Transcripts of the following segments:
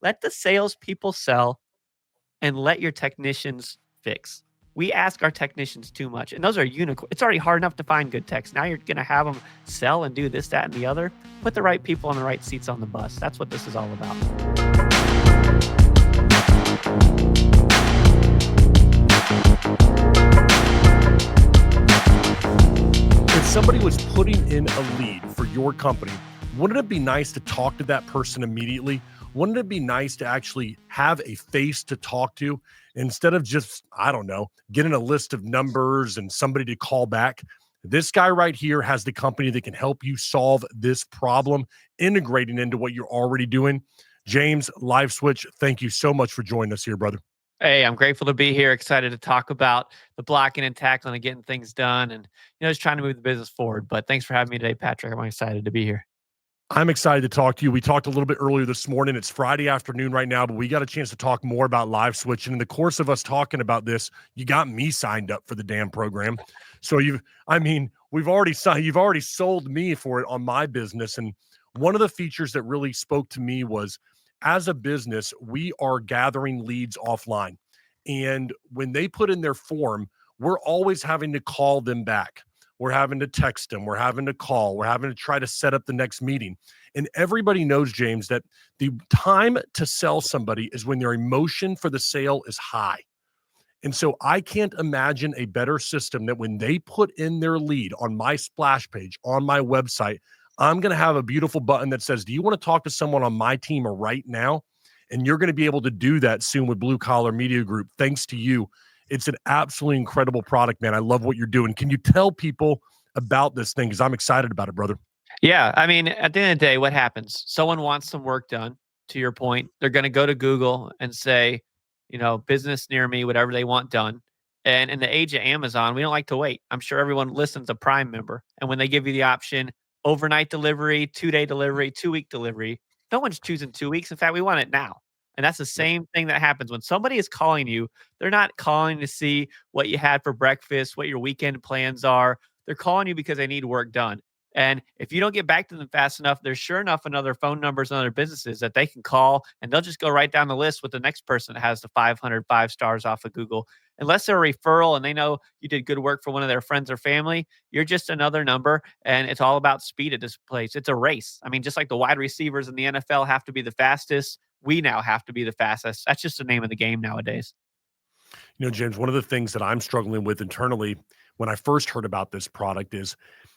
Let the salespeople sell and let your technicians fix. We ask our technicians too much, and those are unicorn. It's already hard enough to find good techs. Now you're going to have them sell and do this, that, and the other. Put the right people on the right seats on the bus. That's what this is all about. If somebody was putting in a lead for your company, wouldn't it be nice to talk to that person immediately? Wouldn't it be nice to actually have a face to talk to instead of just, I don't know, getting a list of numbers and somebody to call back? This guy right here has the company that can help you solve this problem, integrating into what you're already doing. James, LiveSwitch, thank you so much for joining us here, brother. Hey, I'm grateful to be here. Excited to talk about the blocking and tackling and getting things done and, just trying to move the business forward. But thanks for having me today, Patrick. I'm excited to be here. I'm excited to talk to you. We talked a little bit earlier this morning. It's Friday afternoon right now, but we got a chance to talk more about LiveSwitch. And in the course of us talking about this, you got me signed up for the damn program. So you've already sold me for it on my business. And one of the features that really spoke to me was, as a business, we are gathering leads offline. And when they put in their form, we're always having to call them back. We're having to text them. We're having to call. We're having to try to set up the next meeting. And everybody knows, James, that the time to sell somebody is when their emotion for the sale is high. And so I can't imagine a better system that when they put in their lead on my splash page, on my website, I'm going to have a beautiful button that says, do you want to talk to someone on my team right now? And you're going to be able to do that soon with Blue Collar Media Group, thanks to you. It's an absolutely incredible product, man. I love what you're doing. Can you tell people about this thing? Because I'm excited about it, brother. Yeah. I mean, at the end of the day, what happens? Someone wants some work done, to your point. They're going to go to Google and say, business near me, whatever they want done. And in the age of Amazon, we don't like to wait. I'm sure everyone listens a Prime member. And when they give you the option, overnight delivery, 2-day delivery, 2-week delivery, no one's choosing 2 weeks. In fact, we want it now. And that's the same thing that happens when somebody is calling you. They're not calling to see what you had for breakfast, what your weekend plans are. They're calling you because they need work done. And if you don't get back to them fast enough, there's sure enough another phone numbers and other businesses that they can call, and they'll just go right down the list with the next person that has the 5 stars off of Google. Unless they're a referral and they know you did good work for one of their friends or family, you're just another number. And it's all about speed at this place. It's a race. I mean, just like the wide receivers in the NFL have to be the fastest, we now have to be the fastest. That's just the name of the game nowadays. James, one of the things that I'm struggling with internally when I first heard about this product is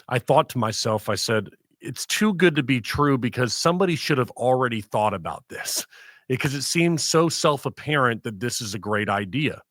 I thought to myself, I said, it's too good to be true because somebody should have already thought about this, because it seems so self-apparent that this is a great idea.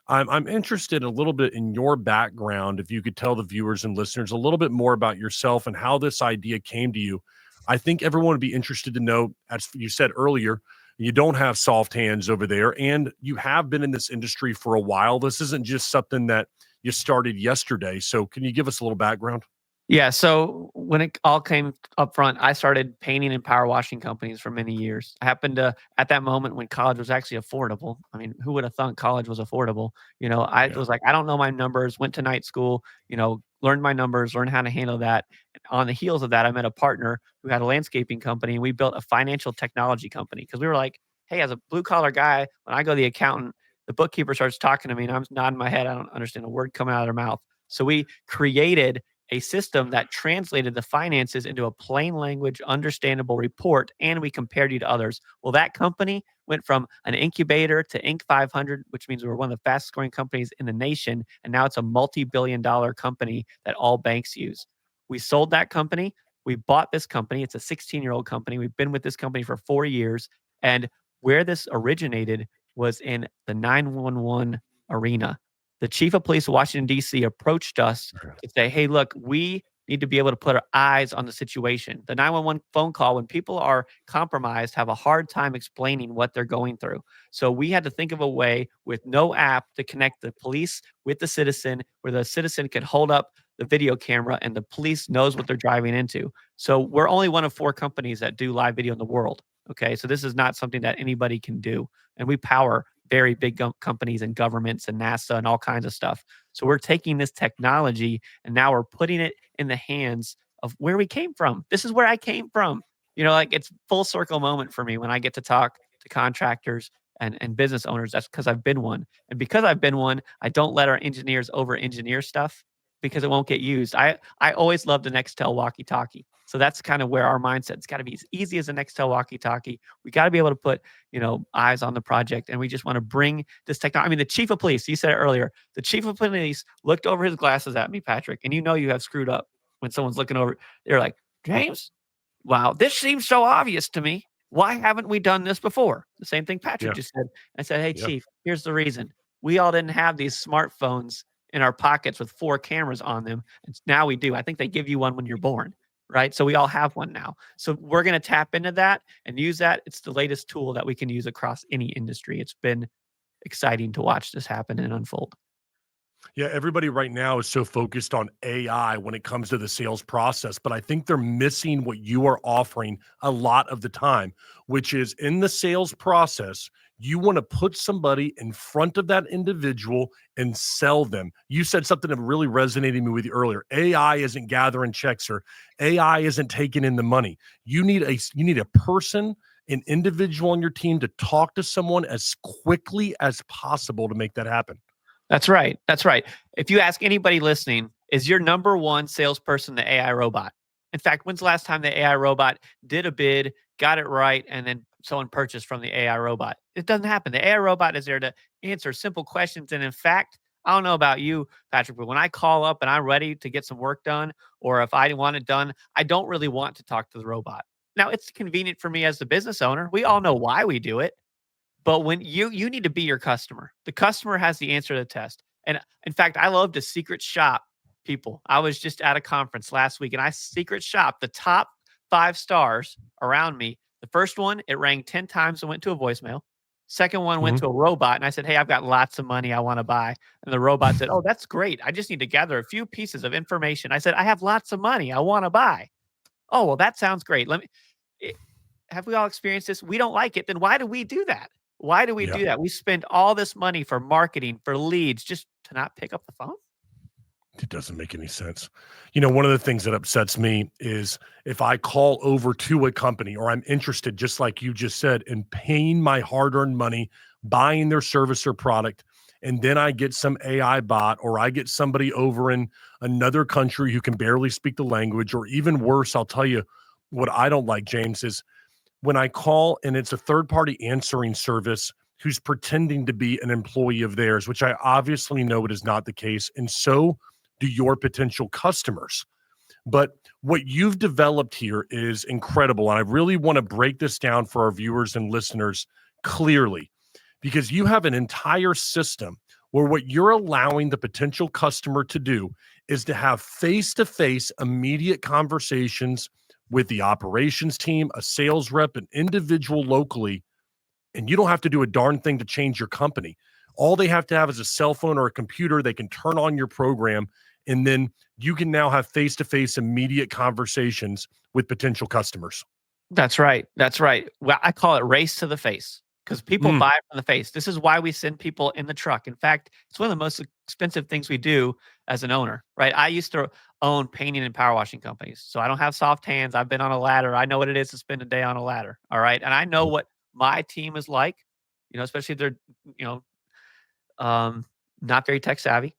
I'm interested a little bit in your background. If you could tell the viewers and listeners a little bit more about yourself and how this idea came to you. I think everyone would be interested to know, as you said earlier, you don't have soft hands over there, and you have been in this industry for a while. This isn't just something that you started yesterday. So can you give us a little background? Yeah, so when it all came up front, I started painting and power washing companies for many years. I happened to, at that moment when college was actually affordable. I mean, who would have thought college was affordable? I was like, I don't know my numbers, went to night school, learned my numbers, learned how to handle that. On the heels of that, I met a partner who had a landscaping company, and we built a financial technology company because we were like, hey, as a blue collar guy, when I go to the accountant, the bookkeeper starts talking to me and I'm nodding my head. I don't understand a word coming out of their mouth. So we created a system that translated the finances into a plain language, understandable report, and we compared you to others. Well, that company went from an incubator to Inc. 500, which means we're one of the fastest growing companies in the nation. And now it's a multi-billion-dollar company that all banks use. We sold that company. We bought this company. It's a 16-year-old company. We've been with this company for 4 years. And where this originated was in the 911 arena. The chief of police of Washington, D.C. approached us to say, hey, look, we need to be able to put our eyes on the situation. The 911 phone call, when people are compromised, have a hard time explaining what they're going through. So we had to think of a way with no app to connect the police with the citizen, where the citizen can hold up the video camera and the police knows what they're driving into. So we're only one of 4 companies that do live video in the world. Okay, so this is not something that anybody can do. And we power very big companies and governments and NASA and all kinds of stuff. So we're taking this technology and now we're putting it in the hands of where we came from. This is where I came from. Like it's full circle moment for me when I get to talk to contractors and business owners. That's because I've been one. And because I've been one, I don't let our engineers over engineer stuff because it won't get used. I always love the Nextel walkie-talkie. So that's kind of where our mindset's got to be as easy as a Nextel walkie-talkie. We got to be able to put, eyes on the project, and we just want to bring this technology. I mean, the chief of police, you said it earlier, the chief of police looked over his glasses at me, Patrick, and you have screwed up when someone's looking over. They're like, James, wow, this seems so obvious to me. Why haven't we done this before? The same thing Patrick just said. I said, hey, chief, here's the reason. We all didn't have these smartphones in our pockets with 4 cameras on them. And now we do. I think they give you one when you're born, right? So we all have one now. So we're going to tap into that and use that. It's the latest tool that we can use across any industry. It's been exciting to watch this happen and unfold. Yeah, everybody right now is so focused on AI when it comes to the sales process, but I think they're missing what you are offering a lot of the time, which is in the sales process, you want to put somebody in front of that individual and sell them. You said something that really resonated with me earlier. AI isn't gathering checks, or AI isn't taking in the money. You need a person, an individual on your team to talk to someone as quickly as possible to make that happen. That's right. That's right. If you ask anybody listening, is your number one salesperson the AI robot? In fact, when's the last time the AI robot did a bid, got it right, and then someone purchased from the AI robot? It doesn't happen. The AI robot is there to answer simple questions. And in fact, I don't know about you, Patrick, but when I call up and I'm ready to get some work done, or if I want it done, I don't really want to talk to the robot. Now, it's convenient for me as the business owner. We all know why we do it. But when you need to be your customer. The customer has the answer to the test. And in fact, I love to secret shop people. I was just at a conference last week and I secret shopped the top 5 stars around me. The first one, it rang 10 times and went to a voicemail. Second one went to a robot and I said, hey, I've got lots of money I want to buy. And the robot said, oh, that's great. I just need to gather a few pieces of information. I said, I have lots of money I want to buy. Oh, well, that sounds great. Have we all experienced this? We don't like it. Then why do we do that? Why do we do that? We spend all this money for marketing, for leads, just to not pick up the phone? It doesn't make any sense. One of the things that upsets me is if I call over to a company or I'm interested, just like you just said, in paying my hard-earned money, buying their service or product, and then I get some AI bot or I get somebody over in another country who can barely speak the language, or even worse, I'll tell you what I don't like, James, is when I call and it's a third-party answering service who's pretending to be an employee of theirs, which I obviously know it is not the case, and so do your potential customers. But what you've developed here is incredible, and I really want to break this down for our viewers and listeners clearly, because you have an entire system where what you're allowing the potential customer to do is to have face-to-face immediate conversations with the operations team, a sales rep, an individual locally, and you don't have to do a darn thing to change your company. All they have to have is a cell phone or a computer. They can turn on your program, and then you can now have face-to-face immediate conversations with potential customers. That's right. That's right. Well, I call it race to the face because people buy from the face. This is why we send people in the truck. In fact, it's one of the most expensive things we do as an owner, right? I used to own painting and power washing companies. So I don't have soft hands. I've been on a ladder. I know what it is to spend a day on a ladder. All right. And I know what my team is like, especially if they're, not very tech savvy.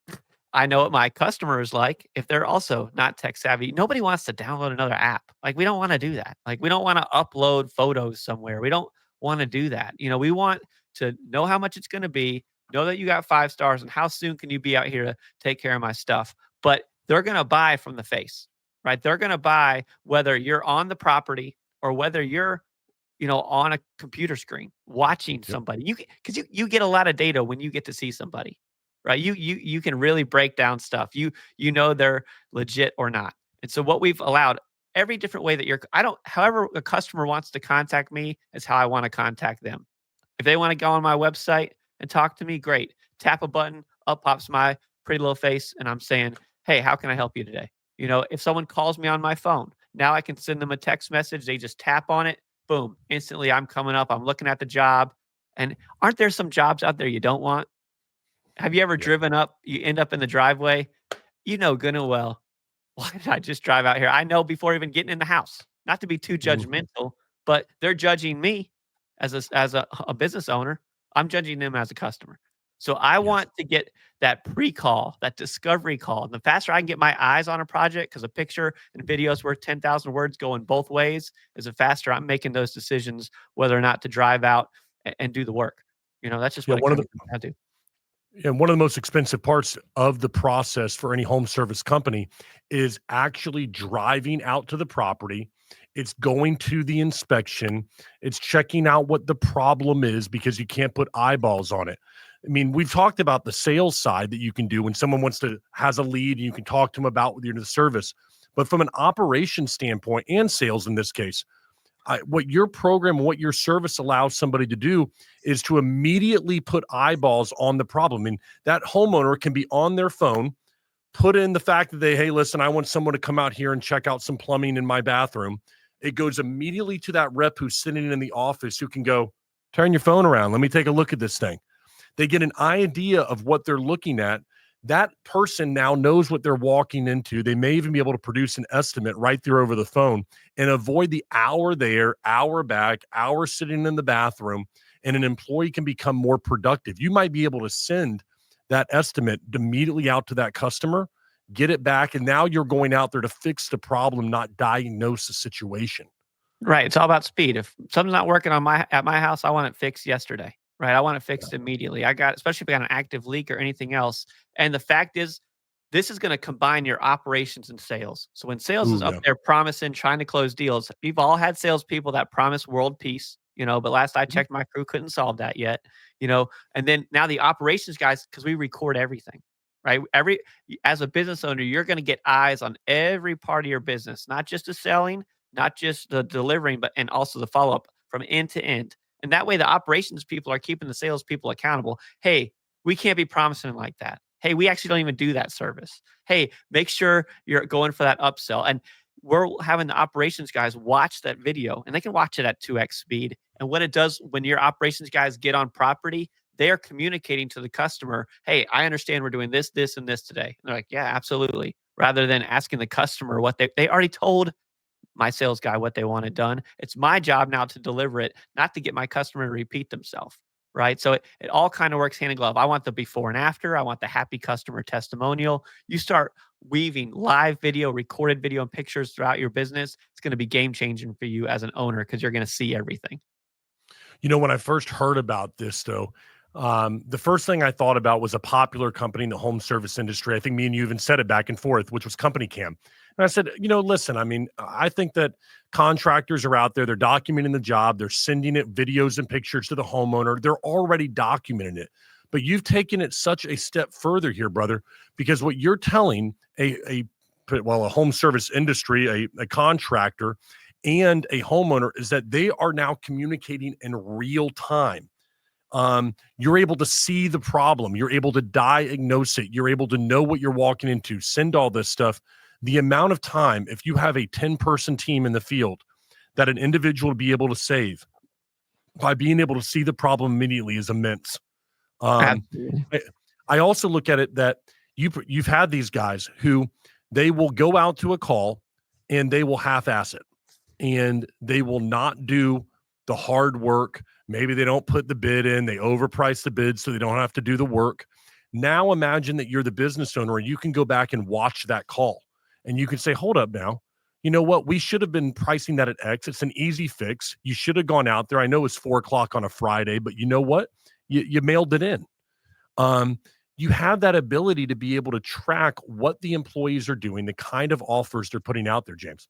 I know what my customer is like if they're also not tech savvy. Nobody wants to download another app. Like, we don't want to do that. Like, we don't want to upload photos somewhere. We don't want to do that. We want to know how much it's going to be, know that you got 5 stars, and how soon can you be out here to take care of my stuff. But they're going to buy from the face, right? They're going to buy whether you're on the property or whether you're, on a computer screen watching somebody. Because you get a lot of data when you get to see somebody, right? You can really break down stuff. You know they're legit or not. And so what we've allowed, every different way that however a customer wants to contact me is how I want to contact them. If they want to go on my website and talk to me, great. Tap a button, up pops my pretty little face, and I'm saying, hey, how can I help you today? If someone calls me on my phone, now I can send them a text message. They just tap on it, boom, instantly I'm coming up. I'm looking at the job. And aren't there some jobs out there you don't want? Have you ever driven up, you end up in the driveway, good and well, why did I just drive out here? I know before even getting in the house, not to be too judgmental, but they're judging me as a business owner, I'm judging them as a customer. So I Yes. want to get that pre-call, that discovery call. And the faster I can get my eyes on a project, because a picture and video is worth 10,000 words going both ways, is the faster I'm making those decisions whether or not to drive out and do the work. That's just Yeah, what it one of kind the of comes down to. and one of the most expensive parts of the process for any home service company is actually driving out to the property. It's going to the inspection. It's checking out what the problem is because you can't put eyeballs on it. I mean, we've talked about the sales side that you can do when someone has a lead and you can talk to them about the service. But from an operation standpoint and sales in this case, what your program, what your service allows somebody to do is to immediately put eyeballs on the problem. And that homeowner can be on their phone, put in the fact that hey, listen, I want someone to come out here and check out some plumbing in my bathroom. It goes immediately to that rep who's sitting in the office who can go, turn your phone around. Let me take a look at this thing. They get an idea of what they're looking at. That person now knows what they're walking into. They may even be able to produce an estimate right there over the phone and avoid the hour there, hour back, hour sitting in the bathroom, and an employee can become more productive. You might be able to send that estimate immediately out to that customer, get it back, and now you're going out there to fix the problem, not diagnose the situation. Right, it's all about speed. If something's not working at my house, I want it fixed yesterday, right? I want it Yeah. fixed immediately. Especially if I got an active leak or anything else. And the fact is, this is gonna combine your operations and sales. So when sales is Ooh, up yeah. there promising, trying to close deals, we've all had salespeople that promise world peace, but last I Mhm. checked, my crew couldn't solve that yet, and then now the operations guys, because we record everything, right? As a business owner, you're gonna get eyes on every part of your business, not just the selling, not just the delivering, but and also the follow-up from end to end. And that way the operations people are keeping the sales people accountable. Hey, we can't be promising like that. Hey, we actually don't even do that service. Hey, make sure you're going for that upsell. And we're having the operations guys watch that video, and they can watch it at 2x speed. And what it does when your operations guys get on property, they are communicating to the customer, hey, I understand we're doing this, this, and this today. And they're like, yeah, absolutely. Rather than asking the customer what they already told my sales guy what they wanted done. It's my job now to deliver it, not to get my customer to repeat themselves. Right. So it all kind of works hand in glove. I want the before and after. I want the happy customer testimonial. You start weaving live video, recorded video, and pictures throughout your business. It's going to be game changing for you as an owner because you're going to see everything. When I first heard about this, though, the first thing I thought about was a popular company in the home service industry. I think me and you even said it back and forth, which was Company Cam. And I said, listen, I mean, I think that contractors are out there, they're documenting the job, they're sending it videos and pictures to the homeowner, they're already documenting it. But you've taken it such a step further here, brother, because what you're telling a home service industry, a contractor, and a homeowner is that they are now communicating in real time. You're able to see the problem, you're able to diagnose it, you're able to know what you're walking into, send all this stuff. The amount of time, if you have a 10-person team in the field, that an individual will be able to save by being able to see the problem immediately is immense. Um, Absolutely. I, I also look at it that you've had these guys who they will go out to a call and they will half-ass it and they will not do the hard work. Maybe they don't put the bid in, they overprice the bid so they don't have to do the work. Now imagine that you're the business owner and you can go back and watch that call and you can say, hold up now. You know what? We should have been pricing that at X. It's an easy fix. You should have gone out there. I know it's 4 o'clock on a Friday, but you know what? You mailed it in. Um, you have that ability to be able to track what the employees are doing, the kind of offers they're putting out there, James.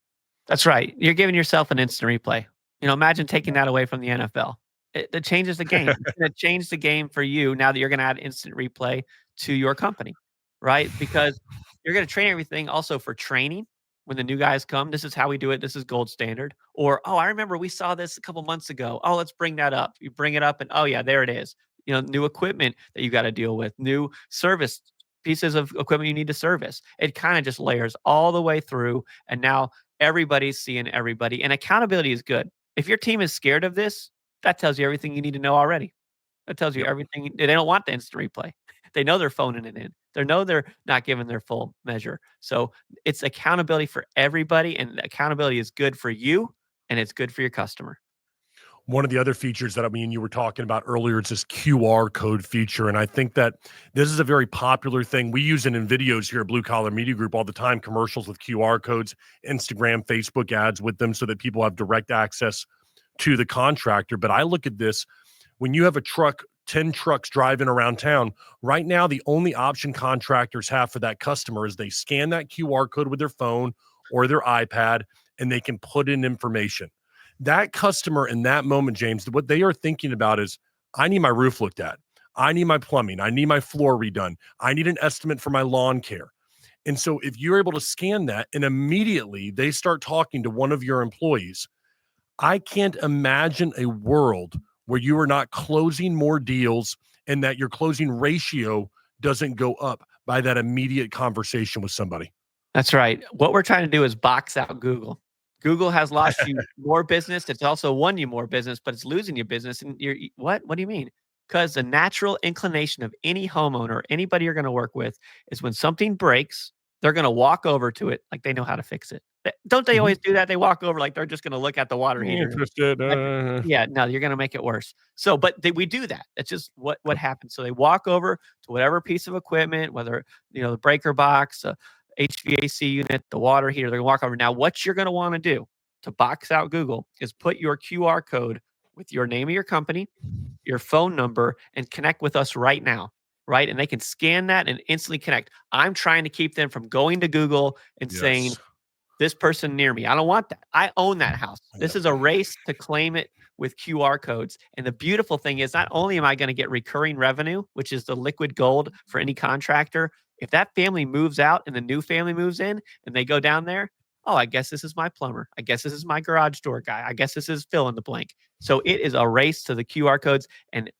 That's right. You're giving yourself an instant replay. Imagine taking that away from the NFL. It changes the game. It's gonna change the game for you now that you're gonna add instant replay to your company, right? Because you're gonna train everything also for training when the new guys come. This is how we do it. This is gold standard. Or, oh, I remember we saw this a couple months ago. Oh, let's bring that up. You bring it up and oh yeah, there it is. New equipment that you got to deal with, new service pieces of equipment you need to service. It kind of just layers all the way through. And now everybody's seeing everybody, and accountability is good. If your team is scared of this, that tells you everything you need to know already. That tells you Yep. everything. They don't want the instant replay. They know they're phoning it in. They know they're not giving their full measure. So it's accountability for everybody, and accountability is good for you, and it's good for your customer. One of the other features that you were talking about earlier, it's this QR code feature. And I think that this is a very popular thing. We use it in videos here at Blue Collar Media Group all the time, commercials with QR codes, Instagram, Facebook ads with them so that people have direct access to the contractor. But I look at this when you have a truck, 10 trucks driving around town. Right now, the only option contractors have for that customer is they scan that QR code with their phone or their iPad and they can put in information. That customer in that moment, James, what they are thinking about is, I need my roof looked at. I need my plumbing. I need my floor redone. I need an estimate for my lawn care. And so if you're able to scan that and immediately they start talking to one of your employees, I can't imagine a world where you are not closing more deals and that your closing ratio doesn't go up by that immediate conversation with somebody. That's right. What we're trying to do is box out Google. Google has lost you more business. It's also won you more business, but it's losing you business. And you're what? What do you mean? Because the natural inclination of any homeowner, anybody you're going to work with, is when something breaks, they're going to walk over to it like they know how to fix it. Don't they Mhm. always do that? They walk over like they're just going to look at the water heater. Interested. Yeah, no, you're gonna make it worse. So, but we do that. That's just what happens. So they walk over to whatever piece of equipment, whether the breaker box, HVAC unit, the water heater. They're gonna walk over. Now, what you're gonna want to do to box out Google is put your QR code with your name of your company, your phone number, and connect with us right now. Right, and they can scan that and instantly connect. I'm trying to keep them from going to Google and saying, Yes. this person near me. I don't want that. I own that house. This Yeah. is a race to claim it with QR codes. And the beautiful thing is, not only am I going to get recurring revenue, which is the liquid gold for any contractor, if that family moves out and the new family moves in and they go down there, oh, I guess this is my plumber. I guess this is my garage door guy. I guess this is fill in the blank. So it is a race to the QR codes. And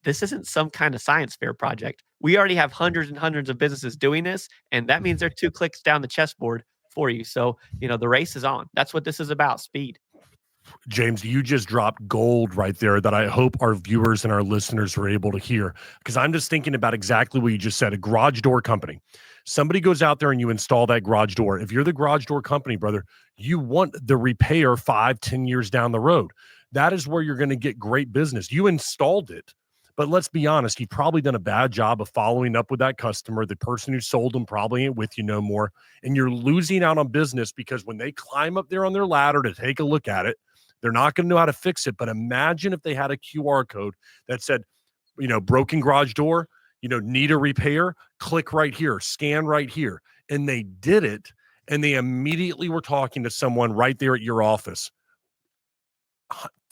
this isn't some kind of science fair project. We already have hundreds and hundreds of businesses doing this. And that means they're 2 clicks down the chessboard for you. So, the race is on. That's what this is about, speed. James, you just dropped gold right there that I hope our viewers and our listeners are able to hear, because I'm just thinking about exactly what you just said. A garage door company. Somebody goes out there and you install that garage door. If you're the garage door company, brother, you want the repair 5-10 years down the road. That is where you're going to get great business. You installed it, but let's be honest, you've probably done a bad job of following up with that customer. The person who sold them probably ain't with you no more. And you're losing out on business because when they climb up there on their ladder to take a look at it, they're not going to know how to fix it. But imagine if they had a QR code that said, broken garage door, need a repair, click right here, scan right here. And they did it. And they immediately were talking to someone right there at your office.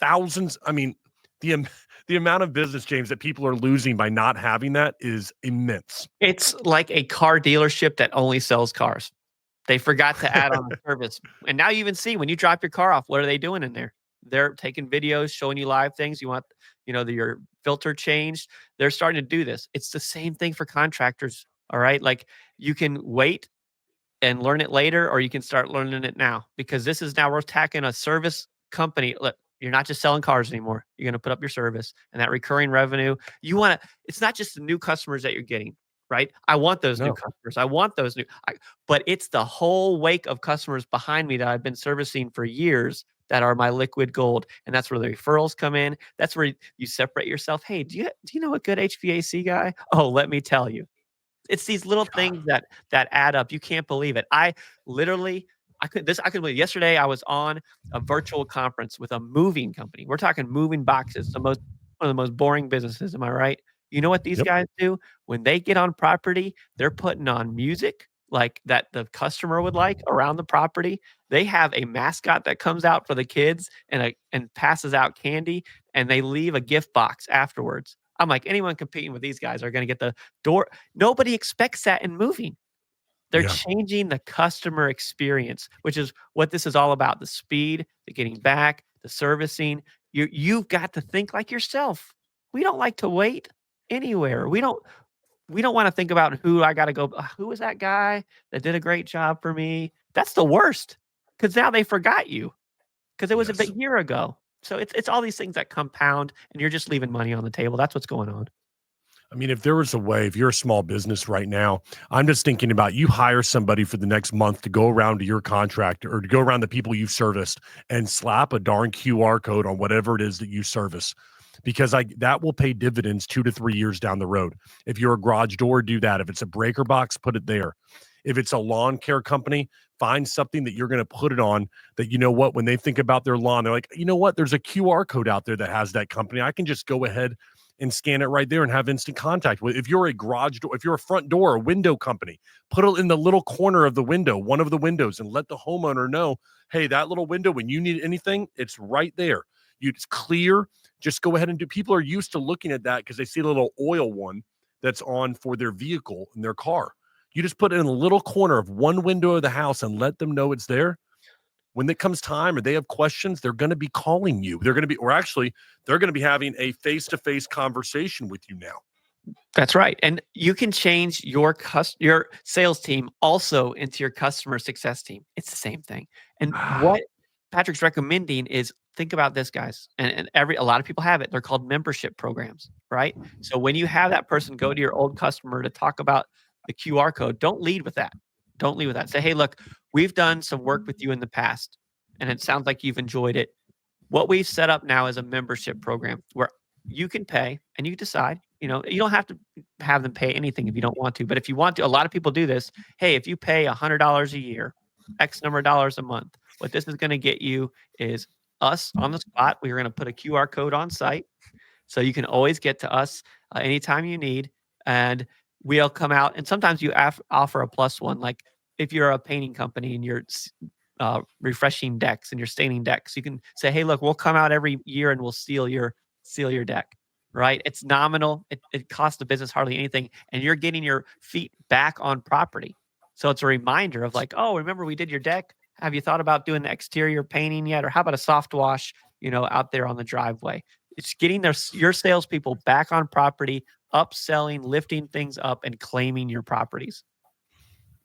Thousands. I mean, the amount of business, James, that people are losing by not having that is immense. It's like a car dealership that only sells cars. They forgot to add on the service. And now you even see when you drop your car off, what are they doing in there? They're taking videos, showing you live things. You want, your filter changed. They're starting to do this. It's the same thing for contractors. All right. Like you can wait and learn it later, or you can start learning it now, because this is now we're attacking a service company. Look, you're not just selling cars anymore. You're going to put up your service and that recurring revenue. It's not just the new customers that you're getting, right? I want those new No. customers. I want those but it's the whole wake of customers behind me that I've been servicing for years that are my liquid gold. And that's where the referrals come in. That's where you separate yourself. Hey, do you know a good HVAC guy? Oh, let me tell you. It's these little things that add up. You can't believe it. I couldn't believe yesterday I was on a virtual conference with a moving company. We're talking moving boxes, one of the most boring businesses. Am I right? You know what these Yep. guys do? When they get on property, they're putting on music like that the customer would like around the property. They have a mascot that comes out for the kids and passes out candy, and they leave a gift box afterwards. I'm like, anyone competing with these guys are going to get the door. Nobody expects that in moving. They're Yeah. changing the customer experience, which is what this is all about. The speed, the getting back, the servicing. You've got to think like yourself. We don't like to wait anywhere. We don't want to think about who I got to go. Who was that guy that did a great job for me? That's the worst, because now they forgot you because it was Yes. a year ago. So it's all these things that compound, and you're just leaving money on the table. That's what's going on. I mean, if there was a way, if you're a small business right now, I'm just thinking about you hire somebody for the next month to go around to your contractor or to go around the people you've serviced and slap a darn QR code on whatever it is that you service. Because that will pay dividends 2 to 3 years down the road. If you're a garage door, do that. If it's a breaker box, put it there. If it's a lawn care company, find something that you're going to put it on that, you know what, when they think about their lawn, they're like, you know what, there's a QR code out there that has that company. I can just go ahead and scan it right there and have instant contact with. If you're a garage door, if you're a front door, a window company, put it in the little corner of the window, one of the windows, and let the homeowner know, hey, that little window, when you need anything, it's right there. It's clear. Just go ahead and do. People are used to looking at that because they see a little oil one that's on for their vehicle in their car. You just put it in a little corner of one window of the house and let them know it's there. When it comes time or they have questions, they're going to be calling you. They're going to be, or actually, they're going to be having a face-to-face conversation with you now. That's right. And you can change your sales team also into your customer success team. It's the same thing. And what Patrick's recommending is, think about this, guys. And a lot of people have it. They're called membership programs, right? So when you have that person go to your old customer to talk about the QR code, don't lead with that. Don't lead with that. Say, hey, look, we've done some work with you in the past, and it sounds like you've enjoyed it. What we've set up now is a membership program where you can pay and you decide, you don't have to have them pay anything if you don't want to. But if you want to, a lot of people do this. Hey, if you pay $100 a year, X number of dollars a month, what this is going to get you is us on the spot. We're going to put a QR code on site. So you can always get to us anytime you need. And we'll come out. And sometimes you offer a plus one. Like if you're a painting company and you're refreshing decks and you're staining decks, you can say, hey, look, we'll come out every year and we'll seal your deck, right? It's nominal. It costs the business hardly anything. And you're getting your feet back on property. So it's a reminder of like, oh, remember we did your deck? Have you thought about doing the exterior painting yet? Or how about a soft wash, out there on the driveway? It's getting your salespeople back on property, upselling, lifting things up, and claiming your properties.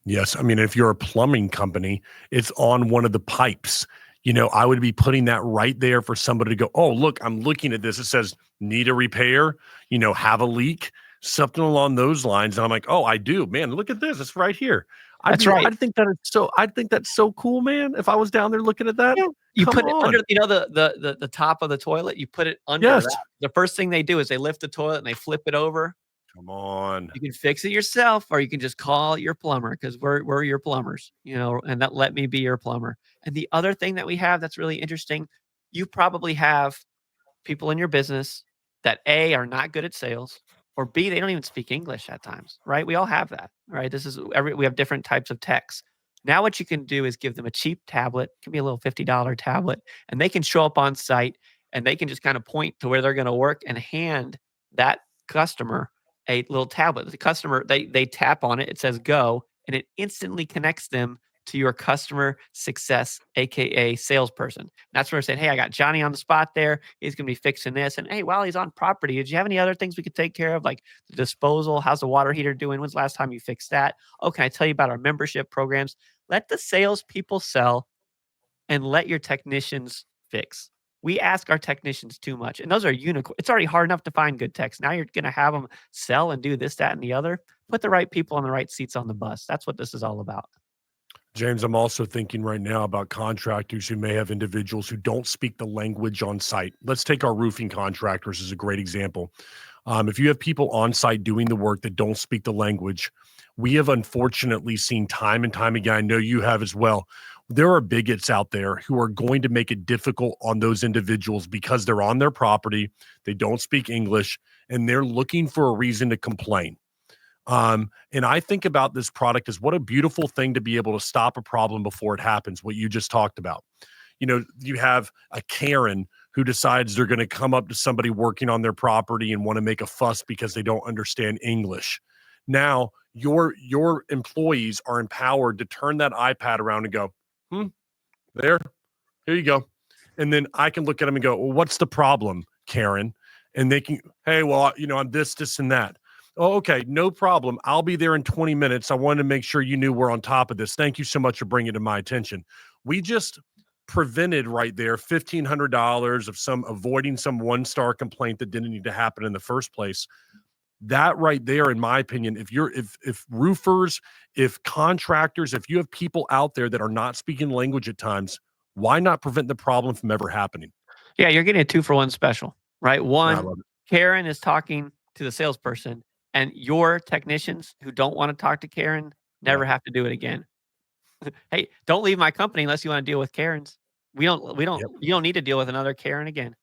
Yes. I mean, if you're a plumbing company, it's on one of the pipes. I would be putting that right there for somebody to go, oh, look, I'm looking at this. It says, need a repair, have a leak, something along those lines. And I'm like, oh, I do. Man, look at this. It's right here. That's right. I think that's so cool, man. If I was down there looking at that, you put it under, the top of the toilet. You put it under that. The first thing they do is they lift the toilet and they flip it over. Come on. You can fix it yourself, or you can just call your plumber because we're your plumbers, and let me be your plumber. And the other thing that we have that's really interesting, you probably have people in your business that A, are not good at sales, or B, they don't even speak English at times, right? We all have that, right? We have different types of techs. Now what you can do is give them a cheap tablet, it can be a little $50 tablet, and they can show up on site and they can just kind of point to where they're going to work and hand that customer a little tablet. The customer, they tap on it, it says go, and it instantly connects them to your customer success, aka salesperson. That's where we're saying, hey, I got Johnny on the spot there. He's going to be fixing this. And hey, while he's on property, did you have any other things we could take care of? Like the disposal? How's the water heater doing? When's the last time you fixed that? Oh, can I tell you about our membership programs? Let the salespeople sell and let your technicians fix. We ask our technicians too much, and those are unicorns. It's already hard enough to find good techs. Now you're going to have them sell and do this, that, and the other. Put the right people on the right seats on the bus. That's what this is all about. James, I'm also thinking right now about contractors who may have individuals who don't speak the language on site. Let's take our roofing contractors as a great example. If you have people on site doing the work that don't speak the language, we have unfortunately seen time and time again, I know you have as well, there are bigots out there who are going to make it difficult on those individuals because they're on their property, they don't speak English, and they're looking for a reason to complain. And I think about this product as what a beautiful thing to be able to stop a problem before it happens, what you just talked about. You have a Karen who decides they're going to come up to somebody working on their property and want to make a fuss because they don't understand English. Now, your employees are empowered to turn that iPad around and go, here you go. And then I can look at them and go, well, what's the problem, Karen? And they can, hey, well, I'm this, and that. Oh, okay, no problem. I'll be there in 20 minutes. I wanted to make sure you knew we're on top of this. Thank you so much for bringing it to my attention. We just prevented right there $1,500 of avoiding some one-star complaint that didn't need to happen in the first place. That right there, in my opinion, if roofers, if contractors, if you have people out there that are not speaking language at times, why not prevent the problem from ever happening? Yeah, you're getting a 2-for-1 special, right? I One, love it. Karen is talking to the salesperson, and your technicians who don't wanna talk to Karen Yeah. never have to do it again. Hey, don't leave my company unless you wanna deal with Karens. We don't Yep. you don't need to deal with another Karen again,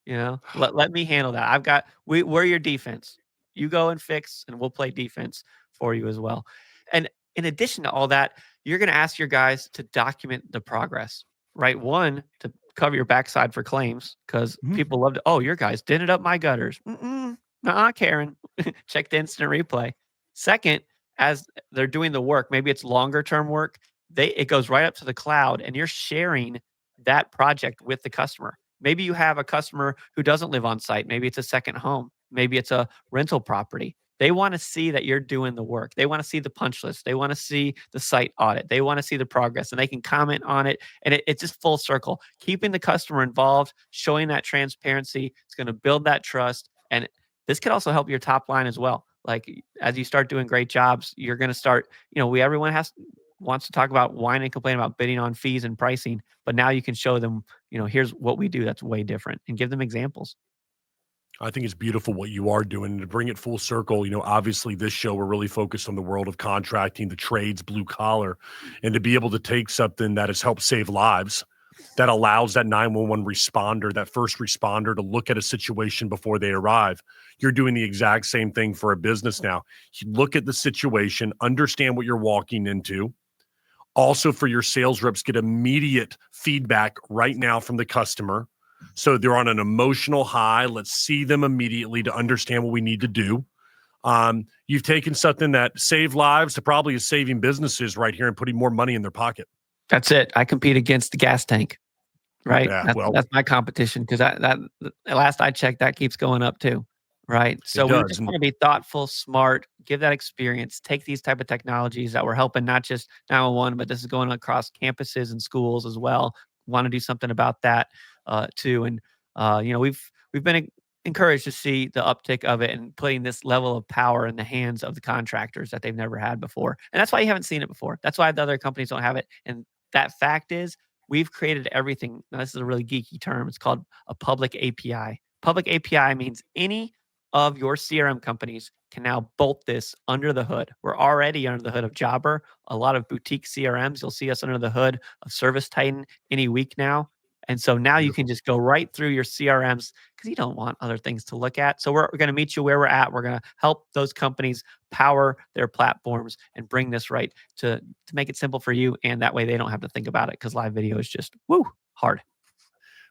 you know? Let me handle that. We're your defense. You go and fix, and we'll play defense for you as well. And in addition to all that, you're gonna ask your guys to document the progress, right? One, to cover your backside for claims, because Mhm. people love to, "Oh, your guys didn't up my gutters." Mm-mm, nuh Karen. Check the instant replay. Second, as they're doing the work, maybe it's longer term work, it goes right up to the cloud, and you're sharing that project with the customer. Maybe you have a customer who doesn't live on site. Maybe it's a second home. Maybe it's a rental property. They want to see that you're doing the work. They want to see the punch list. They want to see the site audit. They want to see the progress, and they can comment on it. And it's just full circle. Keeping the customer involved, showing that transparency, it's going to build that trust. And this could also help your top line as well. Like, as you start doing great jobs, you're going to start, everyone wants to talk about, whine and complain about bidding on fees and pricing, but now you can show them, here's what we do that's way different, and give them examples. I think it's beautiful what you are doing. And to bring it full circle, obviously this show, we're really focused on the world of contracting, the trades, blue collar, and to be able to take something that has helped save lives, that allows that 911 responder, that first responder, to look at a situation before they arrive. You're doing the exact same thing for a business now. You look at the situation, understand what you're walking into. Also, for your sales reps, get immediate feedback right now from the customer. So they're on an emotional high. Let's see them immediately to understand what we need to do. You've taken something that saved lives to probably is saving businesses right here and putting more money in their pocket. That's it. I compete against the gas tank, right? Yeah, well, That's my competition, because that last I checked, that keeps going up too, right? it So we does. just And want to be thoughtful, smart, give that experience, take these type of technologies that we're helping not just 911, but this is going across campuses and schools as well. Want to do something about that too. And we've been encouraged to see the uptick of it, and putting this level of power in the hands of the contractors that they've never had before. And that's why you haven't seen it before. That's why the other companies don't have it. And that fact is, we've created everything. Now, this is a really geeky term. It's called a public API. Public API means any of your CRM companies can now bolt this under the hood. We're already under the hood of Jobber, a lot of boutique CRMs. You'll see us under the hood of Service Titan any week now. And so now you can beautiful. just go right through your CRMs, because you don't want other things to look at. So we're going to meet you where we're at. We're going to help those companies power their platforms and bring this right to make it simple for you. And that way they don't have to think about it, because live video is just hard.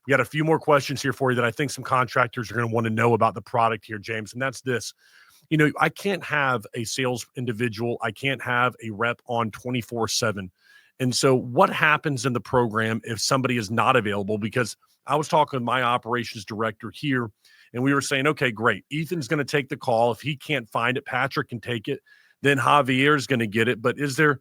We got a few more questions here for you that I think some contractors are going to want to know about the product here, James. And that's this. I can't have a sales individual, I can't have a rep on 24/7. And so what happens in the program if somebody is not available? Because I was talking with my operations director here, and we were saying, okay, great. Ethan's going to take the call. If he can't find it, Patrick can take it. Then Javier is going to get it. But is there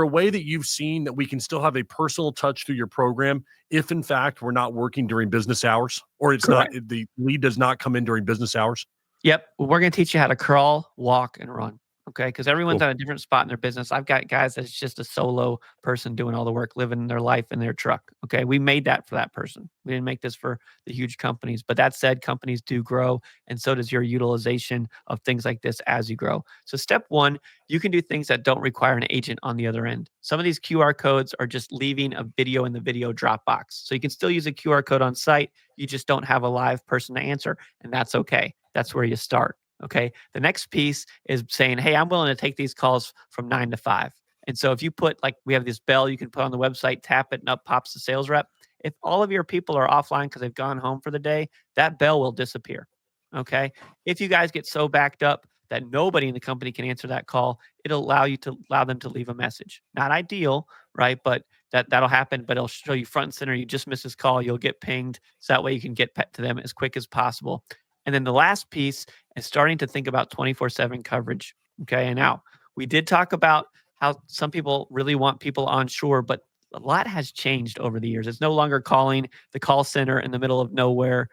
a way that you've seen that we can still have a personal touch through your program if in fact we're not working during business hours, or it's not, Correct. the lead does not come in during business hours? Yep. We're going to teach you how to crawl, walk, and run. Okay. Because everyone's Cool. at a different spot in their business. I've got guys that's just a solo person doing all the work, living their life in their truck. Okay. We made that for that person. We didn't make this for the huge companies. But that said, companies do grow, and so does your utilization of things like this as you grow. So, step one, you can do things that don't require an agent on the other end. Some of these QR codes are just leaving a video in the video Dropbox. So, you can still use a QR code on site. You just don't have a live person to answer, and that's okay. That's where you start. Okay. The next piece is saying, hey, I'm willing to take these calls from 9 to 5. And so if you put, like, we have this bell you can put on the website, tap it, and up pops the sales rep. If all of your people are offline because they've gone home for the day, that bell will disappear. Okay. If you guys get so backed up that nobody in the company can answer that call, it'll allow them to leave a message. Not ideal, right? But that'll happen, but it'll show you front and center. You just missed this call. You'll get pinged. So that way you can get to them as quick as possible. And then the last piece is starting to think about 24/7 coverage. Okay. And now, we did talk about how some people really want people onshore, but a lot has changed over the years. It's no longer calling the call center in the middle of nowhere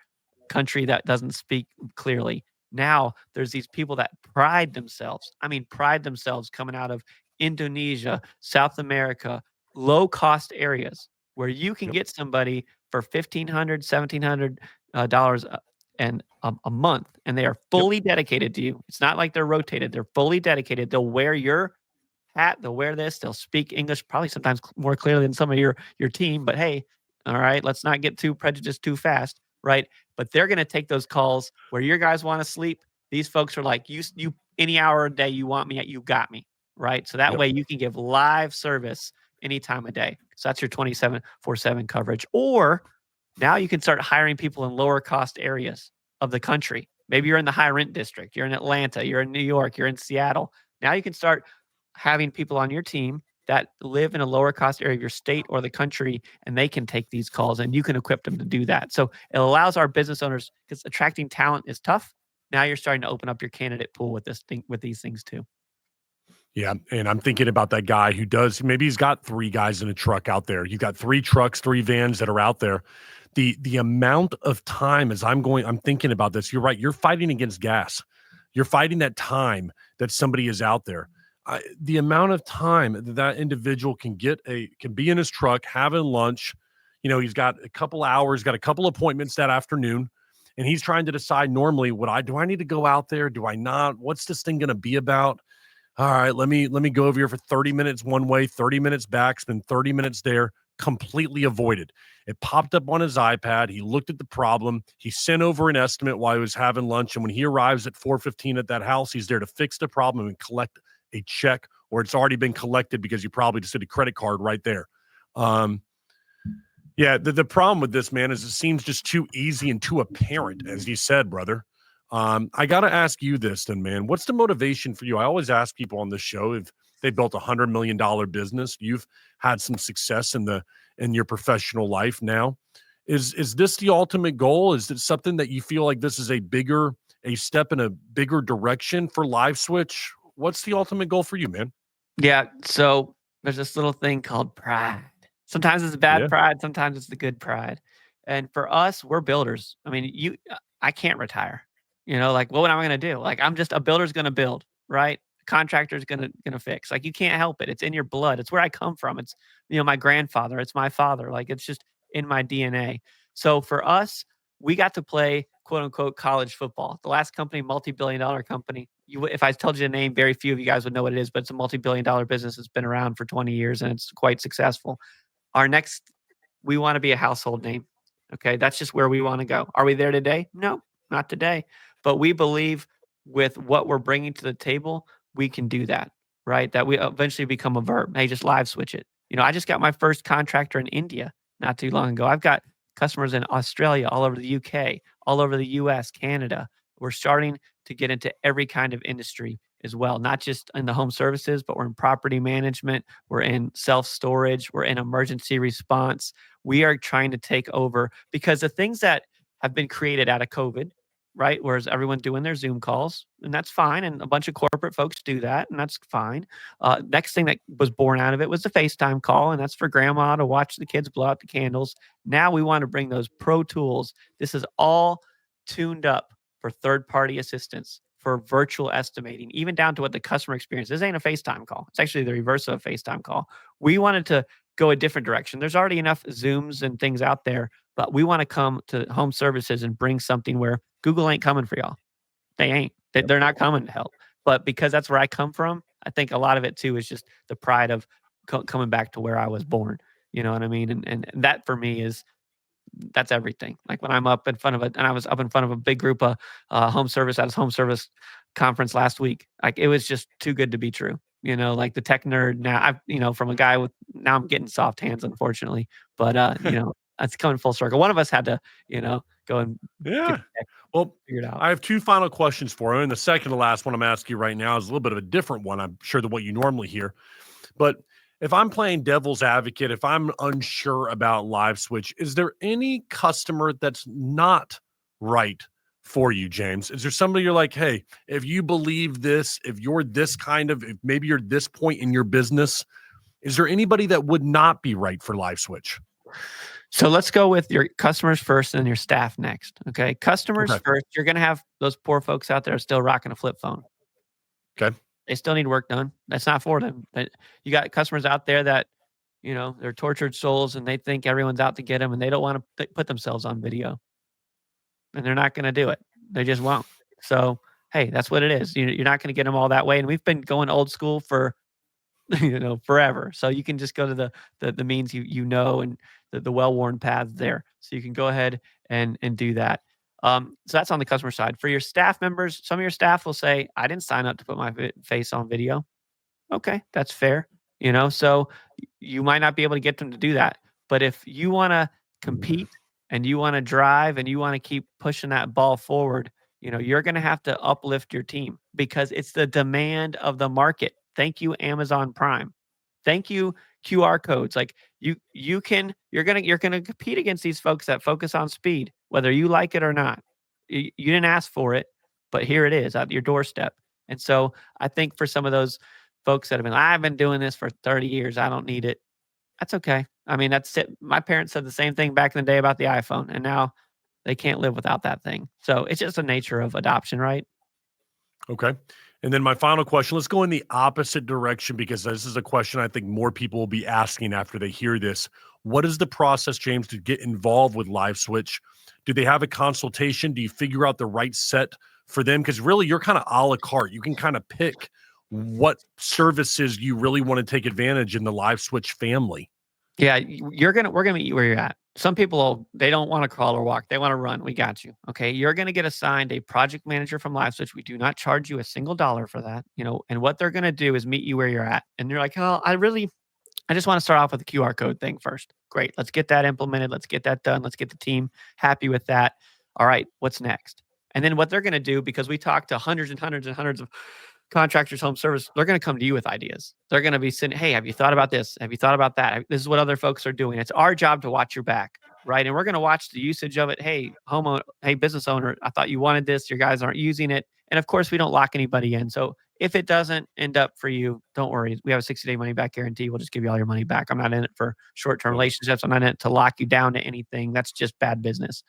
country that doesn't speak clearly. Now there's these people that pride themselves. I mean, pride themselves coming out of Indonesia, South America, low cost areas where you can Yep. get somebody for $1,500, $1,700 dollars and a month, and they are Yep. fully dedicated to you. It's not like they're rotated; they're fully dedicated. They'll wear your hat, they'll wear this, they'll speak English probably sometimes more clearly than some of your team. But hey, all right, let's not get too prejudiced too fast, right? But they're going to take those calls where your guys want to sleep. These folks are like, you any hour a day you want me at, you got me, right? So that Yep. way you can give live service any time of day. So that's your 27/7 coverage. Or now you can start hiring people in lower cost areas of the country. Maybe you're in the high rent district, you're in Atlanta, you're in New York, you're in Seattle. Now you can start having people on your team that live in a lower cost area of your state or the country, and they can take these calls and you can equip them to do that. So it allows our business owners, because attracting talent is tough. Now you're starting to open up your candidate pool with with these things too. Yeah, and I'm thinking about that guy who does maybe he's got 3 guys in a truck out there. You got 3 trucks, 3 vans that are out there. The amount of time as I'm thinking about this, you're right, you're fighting against gas. You're fighting that time that somebody is out there. The amount of time that that individual can be in his truck having lunch, he's got a couple hours, got a couple appointments that afternoon, and he's trying to decide normally, do I need to go out there? Do I not? What's this thing going to be about? All right, let me go over here for 30 minutes one way, 30 minutes back, spend 30 minutes there, completely avoided. It popped up on his iPad. He looked at the problem. He sent over an estimate while he was having lunch. And when he arrives at 4:15 at that house, he's there to fix the problem and collect a check, or it's already been collected because you probably just did a credit card right there. Yeah, the problem with this, man, is it seems just too easy and too apparent, as you said, brother. I got to ask you this then, man. What's the motivation for you? I always ask people on this show if they built $100 million business. You've had some success in your professional life now. Is this the ultimate goal? Is it something that you feel like this is a step in a bigger direction for LiveSwitch? What's the ultimate goal for you, man? Yeah. So there's this little thing called pride. Sometimes it's bad Yeah. pride, sometimes it's the good pride. And for us, we're builders. I mean, I can't retire. Like what am I going to do? Like I'm just a builder's going to build, right? Contractor's going to fix. Like you can't help it. It's in your blood. It's where I come from. It's my grandfather, it's my father. Like it's just in my DNA. So for us, we got to play quote unquote college football. The last company, multi-billion dollar company. If I told you the name, very few of you guys would know what it is, but it's a multi-billion dollar business that's been around for 20 years and it's quite successful. We want to be a household name. Okay. That's just where we want to go. Are we there today? No, not today. But we believe with what we're bringing to the table, we can do that, right? That we eventually become a verb. Hey, just live switch it. I just got my first contractor in India not too long ago. I've got customers in Australia, all over the UK, all over the US, Canada. We're starting to get into every kind of industry as well, not just in the home services, but we're in property management, we're in self-storage, we're in emergency response. We are trying to take over because the things that have been created out of COVID, right? Whereas everyone's doing their Zoom calls, and that's fine. And a bunch of corporate folks do that, and that's fine. Next thing that was born out of it was the FaceTime call, and that's for grandma to watch the kids blow out the candles. Now we want to bring those pro tools. This is all tuned up for third-party assistance, for virtual estimating, even down to what the customer experience. This ain't a FaceTime call. It's actually the reverse of a FaceTime call. We wanted to go a different direction. There's already enough Zooms and things out there, but we want to come to home services and bring something where Google ain't coming for y'all. They ain't. Yep. They're not coming to help. But because that's where I come from, I think a lot of it too is just the pride of coming back to where I was born. You know what I mean? And that for me that's everything. Like when I'm up in front of and I was up in front of a big group of home service at a home service conference last week. Like it was just too good to be true. Like the tech nerd now, from a guy now I'm getting soft hands, unfortunately, but it's coming full circle. One of us had to, go and get Yeah. the tech Well, figured out. I have 2 final questions for you. And the second to last one I'm asking you right now is a little bit of a different one, I'm sure, than what you normally hear. But if I'm playing devil's advocate, if I'm unsure about LiveSwitch, is there any customer that's not right for you, James? Is there somebody you're like, hey, if you believe this, if you're this if maybe you're this point in your business, is there anybody that would not be right for LiveSwitch? So let's go with your customers first and your staff next. Okay. Customers Okay. first. You're going to have those poor folks out there still rocking a flip phone. Okay. They still need work done. That's not for them. But you got customers out there that, they're tortured souls and they think everyone's out to get them and they don't want to put themselves on video and they're not going to do it. They just won't. So, hey, that's what it is. You're not going to get them all that way. And we've been going old school for forever. So you can just go to the means and the well-worn paths there. So you can go ahead and do that. So that's on the customer side. For your staff members, some of your staff will say, I didn't sign up to put my face on video. Okay, that's fair. So you might not be able to get them to do that. But if you want to compete and you want to drive and you want to keep pushing that ball forward, you're going to have to uplift your team because it's the demand of the market. Thank you, Amazon Prime. Thank you, QR codes. Like you're gonna compete against these folks that focus on speed, whether you like it or not. You didn't ask for it, but here it is at your doorstep. And so I think for some of those folks that have I've been doing this for 30 years, I don't need it. That's okay. I mean, that's it. My parents said the same thing back in the day about the iPhone, and now they can't live without that thing. So it's just the nature of adoption, right? Okay. And then my final question, let's go in the opposite direction because this is a question I think more people will be asking after they hear this. What is the process, James, to get involved with LiveSwitch? Do they have a consultation? Do you figure out the right set for them? Because really, you're kind of a la carte. You can kind of pick what services you really want to take advantage in the LiveSwitch family. Yeah, we're gonna meet you where you're at. Some people, they don't want to crawl or walk. They want to run. We got you. Okay. You're going to get assigned a project manager from LiveSwitch. We do not charge you a single dollar for that. And what they're going to do is meet you where you're at. And you're like, oh, I just want to start off with the QR code thing first. Great. Let's get that implemented. Let's get that done. Let's get the team happy with that. All right. What's next? And then what they're going to do, because we talk to hundreds and hundreds and hundreds of contractors, home service, they're going to come to you with ideas. They're going to be saying, hey, have you thought about this? Have you thought about that? This is what other folks are doing. It's our job to watch your back, right? And we're going to watch the usage of it. Hey, homeowner, hey, business owner, I thought you wanted this. Your guys aren't using it. And of course, we don't lock anybody in. So if it doesn't end up for you, don't worry. We have a 60-day money-back guarantee. We'll just give you all your money back. I'm not in it for short-term relationships. I'm not in it to lock you down to anything. That's just bad business.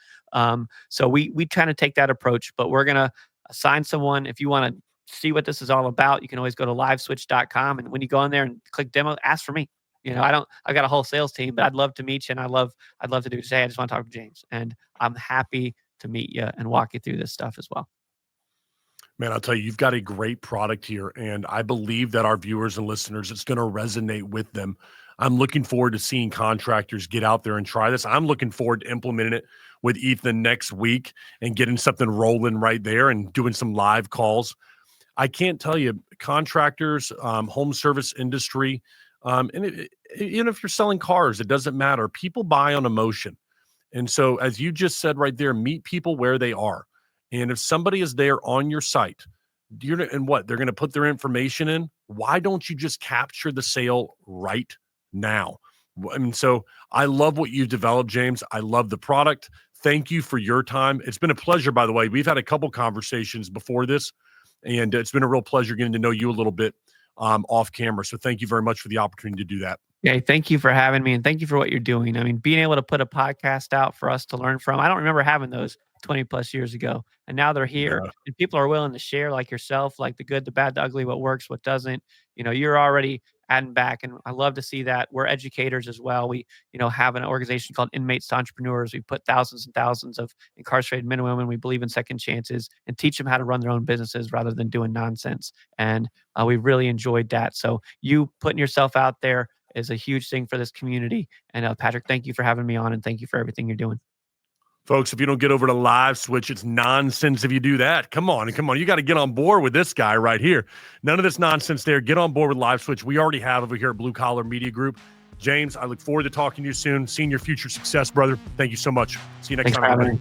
So we kind of take that approach, but we're going to assign someone. If you want to see what this is all about, you can always go to liveswitch.com. And when you go in there and click demo, ask for me. I've got a whole sales team, but I'd love to meet you. And I'd love to do today. I just want to talk to James, and I'm happy to meet you and walk you through this stuff as well. Man, I'll tell you, you've got a great product here, and I believe that our viewers and listeners, it's going to resonate with them. I'm looking forward to seeing contractors get out there and try this. I'm looking forward to implementing it with Ethan next week and getting something rolling right there and doing some live calls. I can't tell you, contractors, home service industry, even if you're selling cars, it doesn't matter. People buy on emotion. And so, as you just said right there, meet people where they are. And if somebody is there on your site, they're going to put their information in. Why don't you just capture the sale right now? I mean, so I love what you've developed, James. I love the product. Thank you for your time. It's been a pleasure, by the way. We've had a couple conversations before this, and it's been a real pleasure getting to know you a little bit off camera. So thank you very much for the opportunity to do that. Yeah, thank you for having me, and thank you for what you're doing. I mean, being able to put a podcast out for us to learn from, I don't remember having those 20 plus years ago, and now they're here, and people are willing to share, like yourself, like the good, the bad, the ugly, what works, what doesn't. You're already adding back, and I love to see that. We're educators as well. We have an organization called Inmates to Entrepreneurs. We put thousands and thousands of incarcerated men and women, we believe in second chances, and teach them how to run their own businesses rather than doing nonsense. And we really enjoyed that. So you putting yourself out there is a huge thing for this community. And Patrick, thank you for having me on, and thank you for everything you're doing. Folks, if you don't get over to LiveSwitch, it's nonsense if you do that. Come on. You got to get on board with this guy right here. None of this nonsense there. Get on board with LiveSwitch. We already have over here at Blue Collar Media Group. James, I look forward to talking to you soon, seeing your future success, brother. Thank you so much. See you next time.